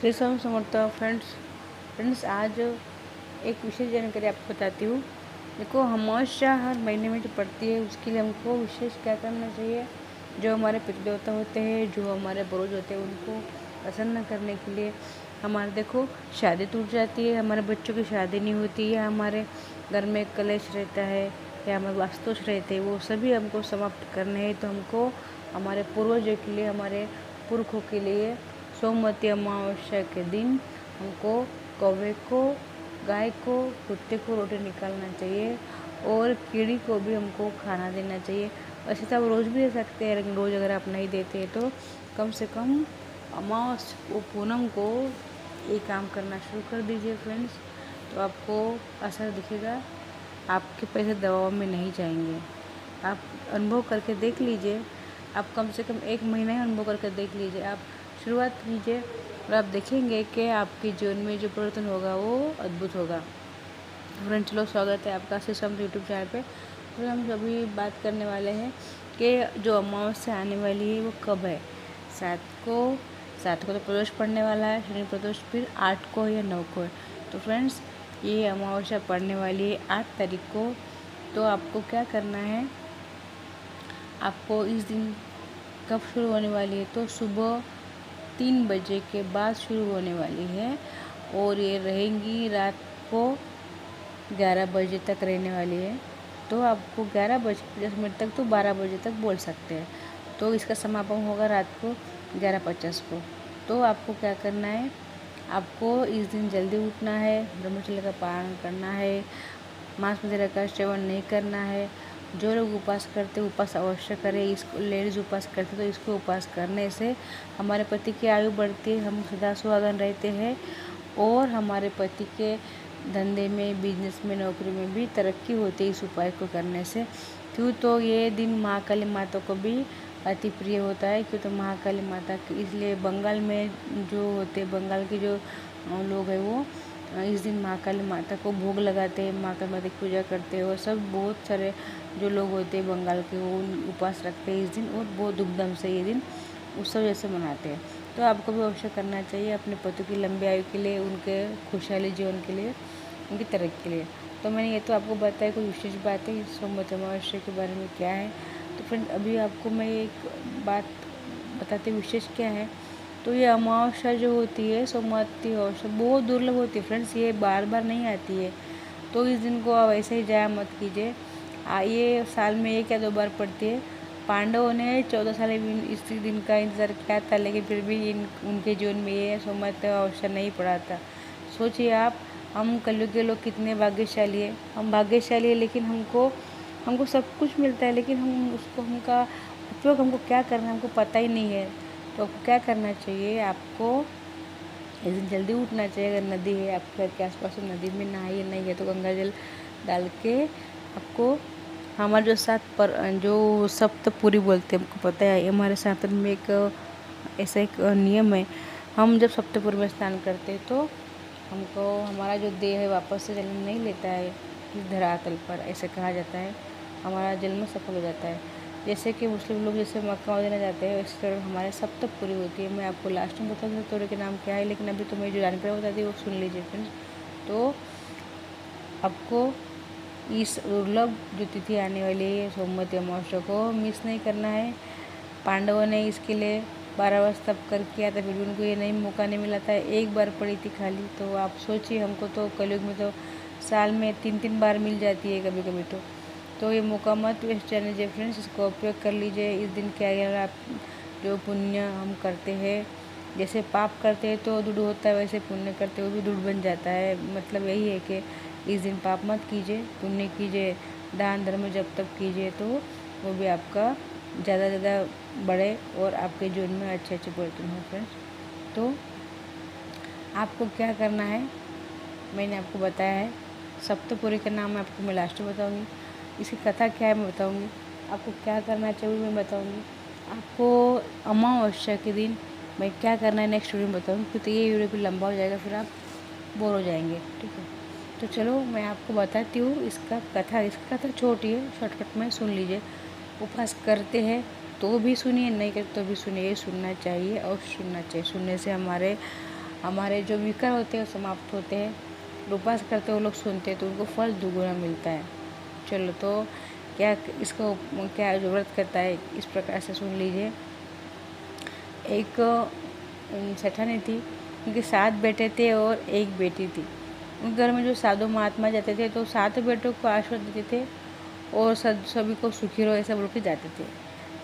कृष्ण समर्थ friends आज एक विशेष जानकारी आपको बताती हूँ। देखो, अमावस्या हर महीने में जो पड़ती है उसके लिए हमको विशेष क्या करना चाहिए। जो हमारे पितृ देवता होते हैं, जो हमारे पूर्वज होते हैं, उनको प्रसन्न करने के लिए हमारे देखो शादी टूट जाती है, हमारे बच्चों की शादी नहीं होती है, हमारे घर में कलेश रहता है या हमारे वास्तुश रहते हैं, वो सभी हमको समाप्त करने हैं। तो हमको हमारे पूर्वजों के लिए, हमारे पुरखों के लिए सोमवती अमावस्या के दिन हमको कौवे को, गाय को, कुत्ते को रोटी निकालना चाहिए और कीड़ी को भी हमको खाना देना चाहिए। वैसे तो आप रोज़ भी दे सकते हैं, लेकिन रोज़ अगर आप नहीं देते हैं तो कम से कम अमावस्या पूनम को ये काम करना शुरू कर दीजिए फ्रेंड्स। तो आपको असर दिखेगा, आपके पैसे दवाओं में नहीं जाएंगे। आप अनुभव करके देख लीजिए, आप कम से कम 1 महीना ही अनुभव करके देख लीजिए। आप शुरुआत कीजिए और आप देखेंगे कि आपके जीवन में जो परिवर्तन होगा वो अद्भुत होगा। फ्रेंड्स, चलो स्वागत है आपका शीशम यूट्यूब चैनल पे। तो हम अभी बात करने वाले हैं कि जो अमावस्या आने वाली है वो कब है। 7 को तो प्रदोष पड़ने वाला है, शनि प्रदोष, फिर 8 को या 9 को है। तो फ्रेंड्स, ये अमावस्या पड़ने वाली है 8 तारीख को। तो आपको क्या करना है, आपको इस दिन कब शुरू होने वाली है, तो सुबह 3 बजे के बाद शुरू होने वाली है और ये रहेंगी रात को 11 बजे तक रहने वाली है। तो आपको 11:50 तक तो 12 बजे तक बोल सकते हैं। तो इसका समापन होगा रात को 11:50 को। तो आपको क्या करना है, आपको इस दिन जल्दी उठना है, ब्रह्मचर्य का पालन करना है, मांस मदिरा का सेवन नहीं करना है। जो लोग उपवास करते उपवास अवश्य करें। इसको लेडीज़ उपवास करते तो इसको उपवास करने से हमारे पति की आयु बढ़ती है, हम सदा सुहागन रहते हैं और हमारे पति के धंधे में, बिजनेस में, नौकरी में भी तरक्की होती है इस उपाय को करने से। क्यों, तो ये दिन महाकाली माता को भी अति प्रिय होता है। क्यों, तो महाकाली माता की इसलिए बंगाल में जो होते, बंगाल के जो लोग हैं वो इस दिन महाकाली माता को भोग लगाते हैं, महाकाली माता की पूजा करते हैं और सब बहुत सारे जो लोग होते हैं बंगाल के वो उपवास रखते हैं इस दिन और बहुत धूमधाम से ये दिन उत्सव जैसे मनाते हैं। तो आपको भी अवश्य करना चाहिए अपने पति की लंबी आयु के लिए, उनके खुशहाली जीवन के लिए, उनकी तरक्की के लिए। तो मैंने ये तो आपको बताया कोई विशेष बात है सोमवती अमावस्या के बारे में क्या है। तो फ्रेंड, अभी आपको मैं एक बात बताती हूँ विशेष क्या है। तो ये अमावस्या जो होती है, सोमवती अमावस्या, बहुत दुर्लभ होती है फ्रेंड्स, ये बार बार नहीं आती है। तो इस दिन को आप ऐसे ही जाया मत कीजिए। ये साल में 1 या 2 बार पड़ती है। पांडवों ने 14 साल इस दिन का इंतज़ार किया था, लेकिन फिर भी उनके जीवन में ये सोमवती अमावस्या नहीं पड़ा था। सोचिए आप, हम कलयुग के लोग कितने भाग्यशाली है। हम भाग्यशाली है, लेकिन हमको सब कुछ मिलता है, लेकिन हमका उपयोग हमको क्या करना है हमको पता ही नहीं है। तो आपको क्या करना चाहिए, आपको इस दिन जल्दी उठना चाहिए। अगर नदी है आपके घर के आसपास, नदी में नहाइए, नहीं है तो गंगा जल डाल के आपको हमारे जो सप्तपुरी बोलते हैं, हमको पता है हमारे शास्त्र में ऐसा एक नियम है। हम जब सप्तपुरी में स्नान करते हैं तो हमको हमारा जो देह है वापस से जन्म नहीं लेता है इस धरातल पर, ऐसे कहा जाता है। हमारा जन्म सफल हो जाता है। जैसे कि मुस्लिम लोग जैसे मक्का मदीना जाते हैं, इस तरह हमारे सप्तपुरी होती है। मैं आपको लास्ट में बता दूँ थोड़े के नाम क्या है, लेकिन अभी तो मैं जो जानकारी बताती हूँ वो सुन लीजिए फ्रेंड्स। तो आपको इस दुर्लभ जो तिथि आने वाली है सोमवती अमावस्या को मिस नहीं करना है। पांडवों ने इसके लिए 12 वर्ष तप कर किया था, फिर भी उनको ये नहीं मौका नहीं मिला था। 1 बार पड़ी थी खाली। तो आप सोचिए, हमको तो कलयुग में तो साल में 3-3 बार मिल जाती है कभी कभी। तो ये मौका मत वेस्ट करने दीजिए फ्रेंड्स, इसको उपयोग कर लीजिए। इस दिन क्या है, आप जो पुण्य हम करते हैं, जैसे पाप करते हैं तो दुड होता है, वैसे पुण्य करते हुए भी दुड बन जाता है। मतलब यही है कि इस दिन पाप मत कीजिए, पुण्य कीजिए, दान धर्म जब तक कीजिए तो वो भी आपका ज़्यादा बढ़े और आपके जीवन में अच्छे परिवर्तन हो फ्रेंड्स। तो आपको क्या करना है मैंने आपको बताया है। सप्तपुरी का नाम आपको मैं लास्ट में बताऊँगी, इसकी कथा क्या है मैं बताऊँगी, आपको क्या करना चाहिए मैं बताऊँगी, आपको अमावस्या के दिन मैं क्या करना है नेक्स्ट वीडियो में बताऊँगी, क्योंकि ये वीडियो भी लंबा हो जाएगा, फिर आप बोर हो जाएंगे। ठीक है, तो चलो मैं आपको बताती हूँ इसकी कथा छोटी है, शॉर्टकट में सुन लीजिए। उपवास करते हैं तो भी सुनिए, नहीं करते तो भी सुनिए, सुनना चाहिए और सुनना चाहिए। सुनने से हमारे हमारे जो विकार होते हैं वो समाप्त होते हैं। उपास करते वो लोग सुनते हैं तो उनको फल दुगुना मिलता है। चलो तो क्या इसको क्या ज़रूरत करता है, इस प्रकार से सुन लीजिए। एक सेठानी थी, उनके 7 बेटे थे और 1 बेटी थी। उन घर में जो साधु महात्मा जाते थे तो 7 बेटों को आशीर्वाद देते थे और सभी को सुखी रहो ऐसा बोल के जाते थे।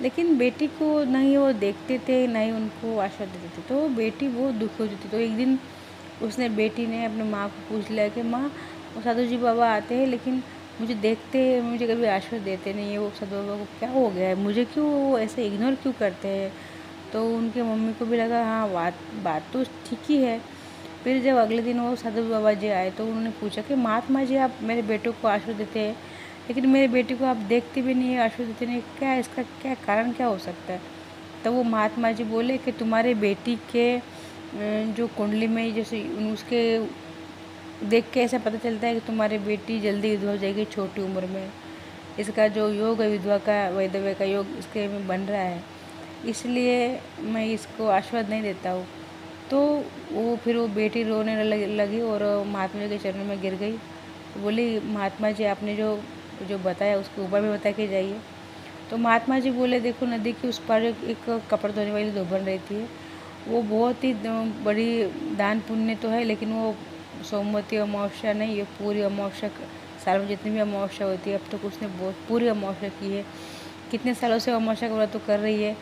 लेकिन बेटी को नहीं वो देखते थे, नहीं उनको आशीर्वाद देते थे, तो बेटी बहुत दुखी होती थी। तो एक दिन बेटी ने अपनी माँ को पूछ लिया कि माँ, वो साधु जी बाबा आते हैं लेकिन मुझे देखते हैं, मुझे कभी आशीर्वाद देते नहीं है, वो साधु बाबा को क्या हो गया है, मुझे क्यों वो ऐसे इग्नोर क्यों करते हैं। तो उनके मम्मी को भी लगा हाँ बात तो ठीक ही है। फिर जब अगले दिन वो साधु बाबा जी आए तो उन्होंने पूछा कि महात्मा जी, आप मेरे बेटों को आशीर्वाद देते हैं लेकिन मेरे बेटी को आप देखते भी नहीं है, आशीर्वाद देते नहीं, क्या इसका क्या कारण क्या हो सकता है। तब वो महात्मा जी बोले कि तुम्हारे बेटी के जो कुंडली में जैसे उसके देख के ऐसा पता चलता है कि तुम्हारी बेटी जल्दी विधवा हो जाएगी छोटी उम्र में। इसका जो योग है विधवा का, वैधव्य का योग इसके में बन रहा है, इसलिए मैं इसको आशीर्वाद नहीं देता हूँ। तो फिर वो बेटी रोने लगी और महात्मा जी के चरणों में गिर गई। तो बोली महात्मा जी, आपने जो बताया उसके ऊपर भी बता के जाइए। तो महात्मा जी बोले देखो, नदी के उस पार एक कपड़े धोने वाली धोबन रहती है, वो बहुत ही बड़ी दान पुण्य तो है, लेकिन वो सोमवती अमावस्या नहीं, ये पूरी अमावस्या, साल में जितनी भी अमावस्या होती है अब तक उसने बहुत पूरी अमावस्या की है। कितने सालों से अमावस्या का व्रत तो कर रही है,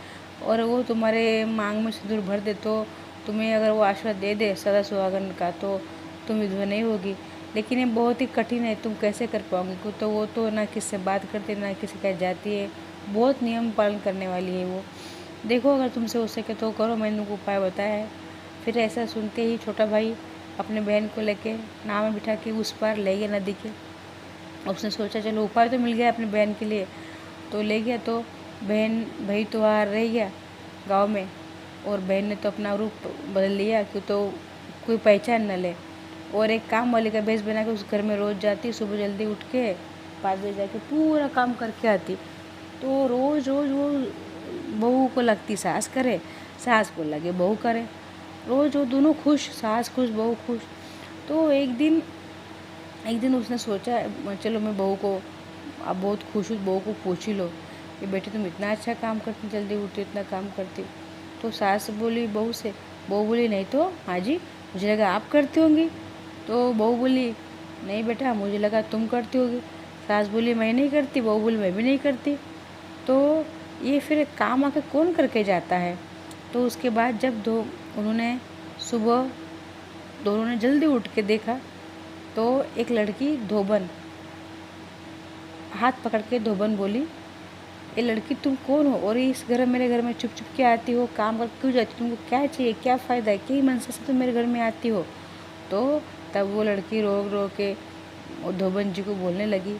और वो तुम्हारे मांग में सिंदूर भर दे तो तुम्हें अगर वो आशीर्वाद दे दे सदा सुहागन का तो तुम विधवा नहीं होगी। लेकिन ये बहुत ही कठिन है, तुम कैसे कर पाओगे। तो वो तो ना किससे बात करती ना किसी का जाती है, बहुत नियम पालन करने वाली है वो। देखो अगर तुमसे हो सके तो करो, मैंने उनको उपाय बताया है। फिर ऐसा सुनते ही छोटा भाई अपने बहन को लेके नाव में बिठा के उस पार ले गया नदी के। उसने सोचा चलो उपाय तो मिल गया अपनी बहन के लिए, तो ले गया। तो भाई तो वहाँ रह गया गांव में, और बहन ने तो अपना रूप बदल लिया कि तो कोई पहचान न ले, और एक काम वाले का भेष बना के उस घर में रोज़ जाती, सुबह जल्दी उठ के 5 बजे जाके पूरा काम करके आती। तो रोज़ रोज़ वो बहू को लगती सास करे, सास को लगे बहू करे, रोज़ वो दोनों खुश, सास खुश बहू खुश। तो एक दिन उसने सोचा चलो मैं बहू को, अब बहुत खुश हूँ, बहू को पूछ ही लो कि बेटी तुम इतना अच्छा काम करती, जल्दी उठती, इतना काम करती। तो सास बोली बहू से, बहू बोली नहीं तो हाँ जी, मुझे लगा आप करती होंगी। तो बहू बोली नहीं बेटा, मुझे लगा तुम करती होगी। सास बोली मैं नहीं करती, बहू बोली मैं भी नहीं करती। तो ये फिर काम आके कौन करके जाता है। तो उसके बाद जब उन्होंने सुबह दोनों ने जल्दी उठ के देखा तो एक लड़की धोबन हाथ पकड़ के धोबन बोली, ये लड़की तुम कौन हो और इस घर मेरे घर में चुप चुप के आती हो, काम कर क्यों जाती, तुमको क्या चाहिए, क्या फ़ायदा है, क्या मनसा से तुम मेरे घर में आती हो। तो तब वो लड़की रो के धोबन जी को बोलने लगी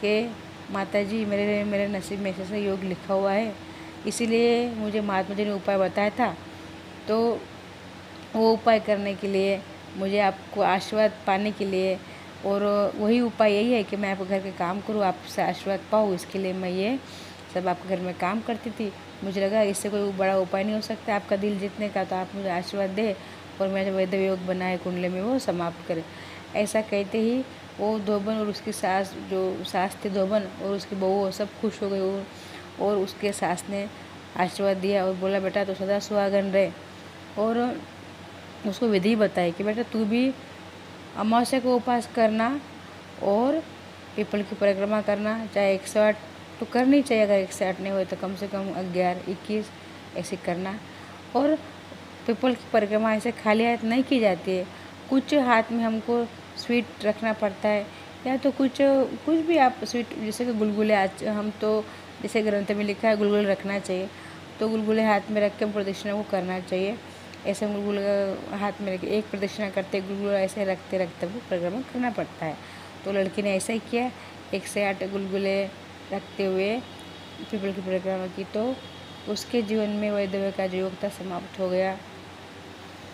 कि माता जी मेरे नसीब में ऐसा योग लिखा हुआ है, इसीलिए मुझे महात्मा जी ने उपाय बताया था। तो वो उपाय करने के लिए, मुझे आपको आशीर्वाद पाने के लिए, और वही उपाय यही है कि मैं आपके घर के काम करूँ, आपसे आशीर्वाद पाऊँ, इसके लिए मैं ये सब आपके घर में काम करती थी। मुझे लगा इससे कोई बड़ा उपाय नहीं हो सकता आपका दिल जीतने का, तो आप मुझे आशीर्वाद दें और मेरा जो वैध योग बनाए कुंडले में वो समाप्त करें। ऐसा कहते ही वो धोबन और उसकी सास, जो सास थी धोबन और उसकी बहू, सब खुश हो गई, और उसके सास ने आशीर्वाद दिया और बोला बेटा तो सदा सुहागन रहे, और उसको विधि बताई कि बेटा तू भी अमावस्या को उपास करना और पीपल की परिक्रमा करना, चाहे 108 तो करनी चाहिए, अगर 108 नहीं हुए तो कम से कम 11-21 ऐसे करना। और पीपल की परिक्रमा ऐसे खाली हाथ नहीं की जाती है, कुछ हाथ में हमको स्वीट रखना पड़ता है, या तो कुछ भी आप स्वीट, जैसे कि गुलगुले, आज हम तो जैसे ग्रंथ में लिखा है गुलगुले रखना चाहिए, तो गुलगुले हाथ में रख के प्रदक्षिणा को करना चाहिए। ऐसे गुलगुले हाथ में रख एक प्रदक्षिणा करते, गुलगुला ऐसे रखते रखते वो परिक्रमा करना पड़ता है। तो लड़की ने ऐसा ही किया, 108 गुलगुले रखते हुए पीपल की परिक्रमा की, तो उसके जीवन में वैधव्य का जो योग था समाप्त हो गया।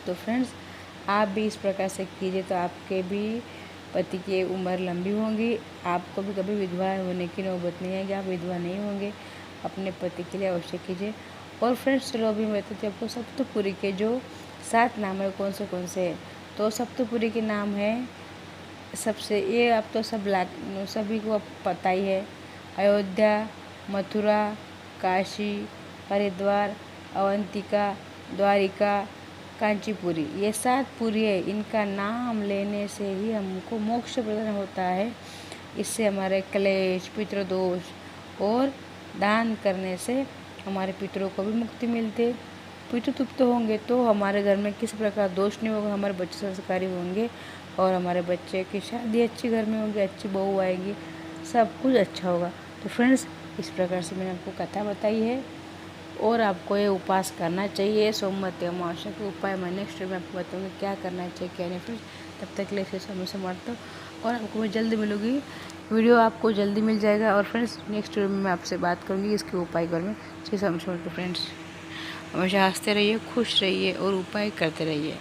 तो फ्रेंड्स आप भी इस प्रकार से कीजिए तो आपके भी पति की उम्र लंबी होंगी, आपको भी कभी विधवा होने की नौबत नहीं आएगी, आप विधवा नहीं होंगे। अपने पति के लिए अवश्य कीजिए। और फ्रेंड्स चलो अभी मैं बताती हूँ आपको सब तो पूरी के जो 7 नाम है कौन से हैं। तो सप्तपुरी के नाम है सबसे, ये अब तो सभी को अब पता ही है। अयोध्या, मथुरा, काशी, हरिद्वार, अवंतिका, द्वारिका, कांचीपुरी, ये 7 पुरी है। इनका नाम लेने से ही हमको मोक्ष प्रदान होता है। इससे हमारे क्लेश, पितृदोष और दान करने से हमारे पितरों को भी मुक्ति मिलती। पितृ तृप्त होंगे तो हमारे घर में किसी प्रकार दोष नहीं होगा, हमारे बच्चे संस्कारी होंगे और हमारे बच्चे की शादी अच्छी घर में होगी, अच्छी बहू आएगी, सब कुछ अच्छा होगा। तो फ्रेंड्स, इस प्रकार से मैंने आपको कथा बताई है और आपको ये उपास करना चाहिए। सोमवती अमावस्या के उपाय मैं नेक्स्ट में आपको बताऊँगी क्या करना चाहिए क्या नहीं। फ्रेंड्स, तब तक के लिए इसे समय से मारता हूँ और आपको मैं जल्दी मिलूँगी, वीडियो आपको जल्दी मिल जाएगा। और फ्रेंड्स, नेक्स्ट वीडियो में मैं आपसे बात करूँगी इसके उपाय के बारे में। जैसे हम तो फ्रेंड्स, हमेशा हंसते रहिए, खुश रहिए और उपाय करते रहिए।